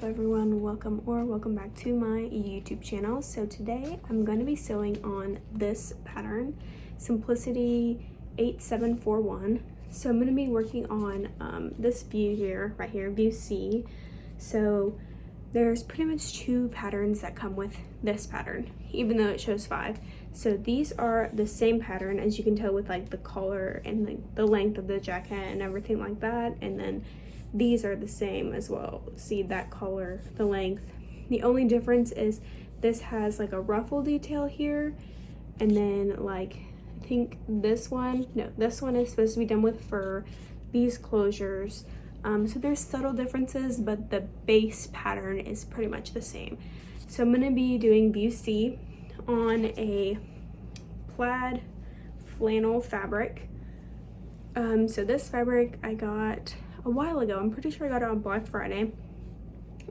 Hello everyone, welcome back to my YouTube channel. So today I'm going to be sewing on this pattern, Simplicity 8741. So I'm going to be working on this view here, right here, view C. So there's pretty much two patterns that come with this pattern, even though it shows 5. So these are the same pattern, as you can tell, with like the collar and the length of the jacket and everything like that. And then these are the same as well. See that collar, the length. The only difference is this has like a ruffle detail here, and then like I think this one is supposed to be done with fur, these closures. So there's subtle differences, but the base pattern is pretty much the same. So I'm gonna be doing view C on a plaid flannel fabric. So this fabric I got a while ago. I'm pretty sure I got it on Black Friday,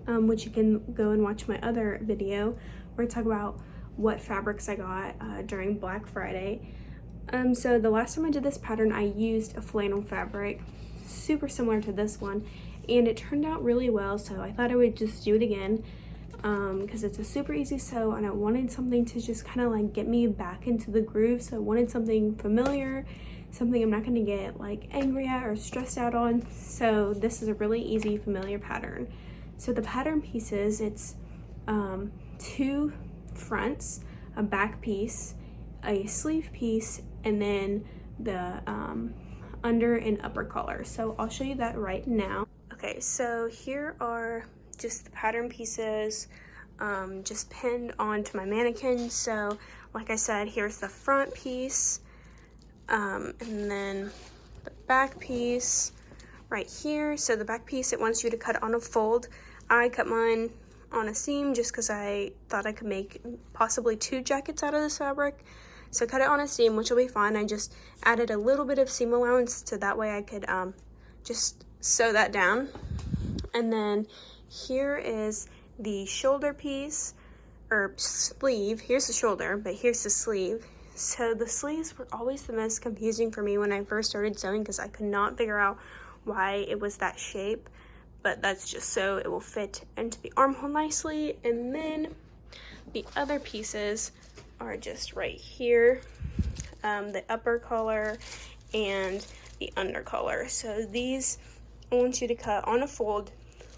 which you can go and watch my other video where I talk about what fabrics I got during Black Friday. So the last time I did this pattern, I used a flannel fabric, super similar to this one, and it turned out really well, so I thought I would just do it again because it's a super easy sew, and I wanted something to just kind of like get me back into the groove. So I wanted something familiar, something I'm not going to get like angry at or stressed out on. So this is a really easy, familiar pattern. So the pattern pieces, it's 2 fronts, a back piece, a sleeve piece, and then the under and upper collar. So I'll show you that right now. Okay, so here are just the pattern pieces just pinned onto my mannequin. So like I said, here's the front piece, and then the back piece right here. So the back piece, it wants you to cut it on a fold. I cut mine on a seam just because I thought I could make possibly 2 jackets out of this fabric. So cut it on a seam, which will be fine. I just added a little bit of seam allowance so that way I could just sew that down. And then here is the shoulder piece, or sleeve. Here's the shoulder, but here's the sleeve. So the sleeves were always the most confusing for me when I first started sewing because I could not figure out why it was that shape. But that's just so it will fit into the armhole nicely. And then the other pieces are just right here, the upper collar and the under collar. So these I want you to cut on a fold,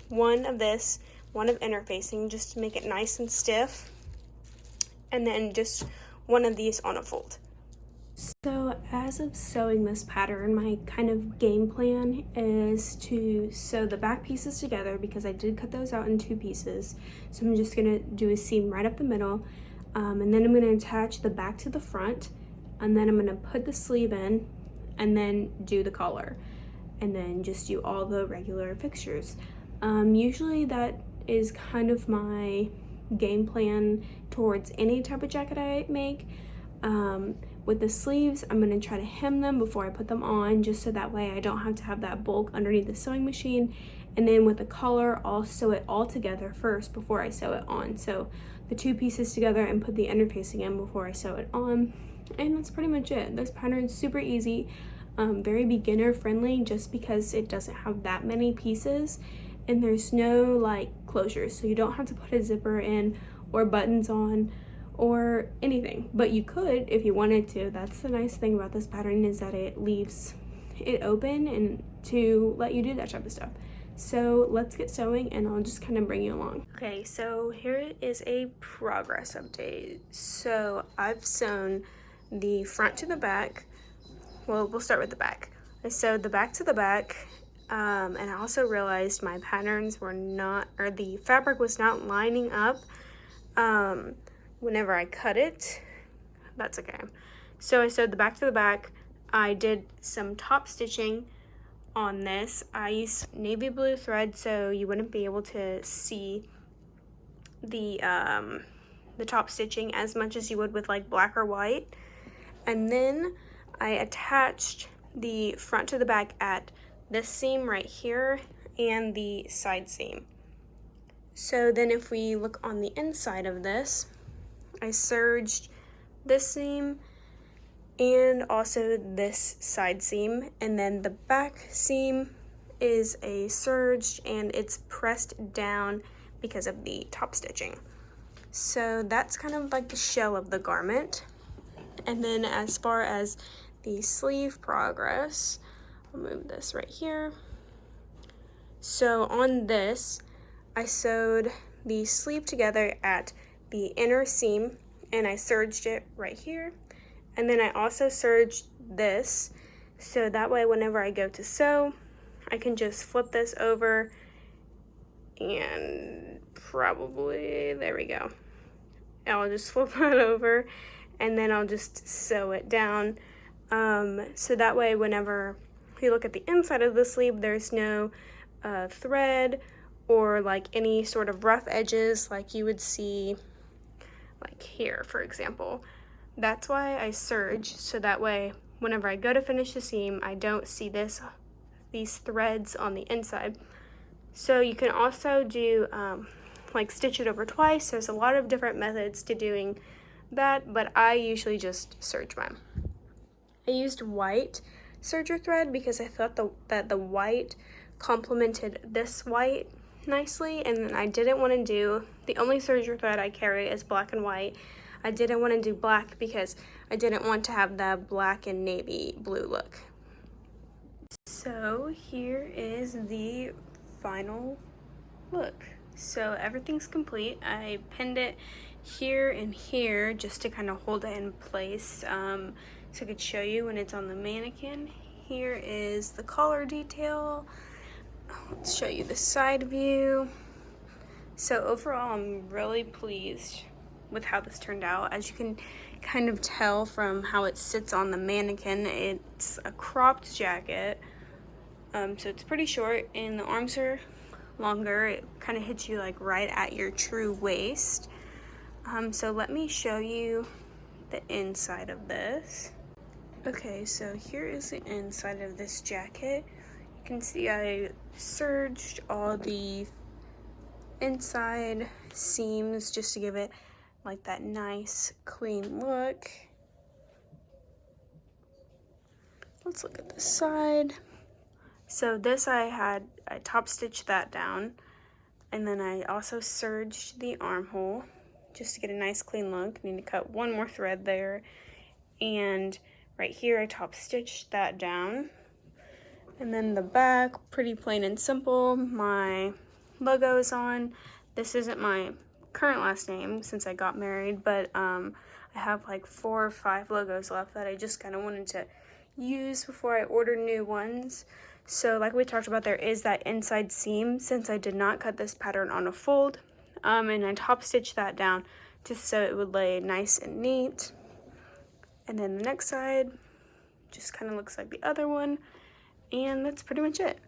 one of this, one of interfacing, just to make it nice and stiff, and then just one of these on a fold. So as of sewing this pattern, my kind of game plan is to sew the back pieces together because I did cut those out in 2 pieces. So I'm just gonna do a seam right up the middle, and then I'm gonna attach the back to the front, and then I'm gonna put the sleeve in, and then do the collar, and then just do all the regular fixtures. Usually that is kind of my game plan towards any type of jacket I make. With the sleeves, I'm going to try to hem them before I put them on, just so that way I don't have to have that bulk underneath the sewing machine. And then with the collar, I'll sew it all together first before I sew it on. So the 2 pieces together and put the interfacing in before I sew it on. And that's pretty much it. This pattern is super easy, very beginner friendly, just because it doesn't have that many pieces and there's no like closures. So you don't have to put a zipper in or buttons on or anything, but you could if you wanted to. That's the nice thing about this pattern, is that it leaves it open and to let you do that type of stuff. So let's get sewing and I'll just kind of bring you along. Okay, so here is a progress update. So I've sewn the front to the back. Well, we'll start with the back. I sewed the back to the back, and I also realized my patterns were not, or the fabric was not lining up whenever I cut it. That's okay. So I sewed the back to the back. I did some top stitching on this. I used navy blue thread so you wouldn't be able to see the top stitching as much as you would with like black or white. And then I attached the front to the back at this seam right here and the side seam. So then if we look on the inside of this, I serged this seam and also this side seam, and then the back seam is a serged and it's pressed down because of the top stitching. So that's kind of like the shell of the garment. And then as far as the sleeve progress, I'll move this right here. So on this, I sewed the sleeve together at the inner seam and I serged it right here. And then I also serged this, so that way whenever I go to sew, I can just flip this over and probably, there we go. I'll just flip that over and then I'll just sew it down. So that way whenever you look at the inside of the sleeve, there's no thread or like any sort of rough edges like you would see like here, for example. That's why I serge, so that way whenever I go to finish the seam, I don't see these threads on the inside. So you can also do like stitch it over twice. There's a lot of different methods to doing that, but I usually just serge mine. I used white serger thread because I thought that the white complemented this white nicely, and then I didn't want to do, the only serger thread I carry is black and white. I didn't want to do black because I didn't want to have the black and navy blue look. So here is the final look. So everything's complete. I pinned it here and here just to kind of hold it in place, so I could show you when it's on the mannequin. Here is the collar detail. Let's show you the side view. So overall, I'm really pleased with how this turned out. As you can kind of tell from how it sits on the mannequin, it's a cropped jacket. So it's pretty short and the arms are longer. It kind of hits you like right at your true waist. So let me show you the inside of this. Okay, so here is the inside of this jacket. You can see I serged all the inside seams just to give it like that nice clean look. Let's look at the side. So this I top stitched that down, and then I also serged the armhole just to get a nice clean look. Need to cut one more thread there, and right here I top stitched that down. And then the back, pretty plain and simple. My logo is on. This isn't my current last name since I got married, but I have like 4 or 5 logos left that I just kind of wanted to use before I order new ones. So like we talked about, there is that inside seam since I did not cut this pattern on a fold, and I top stitched that down just so it would lay nice and neat. And then the next side just kind of looks like the other one, and that's pretty much it.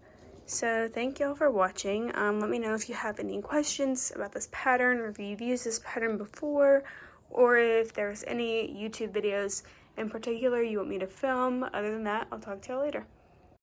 So thank y'all for watching. Let me know if you have any questions about this pattern, or if you've used this pattern before, or if there's any YouTube videos in particular you want me to film. Other than that, I'll talk to y'all later.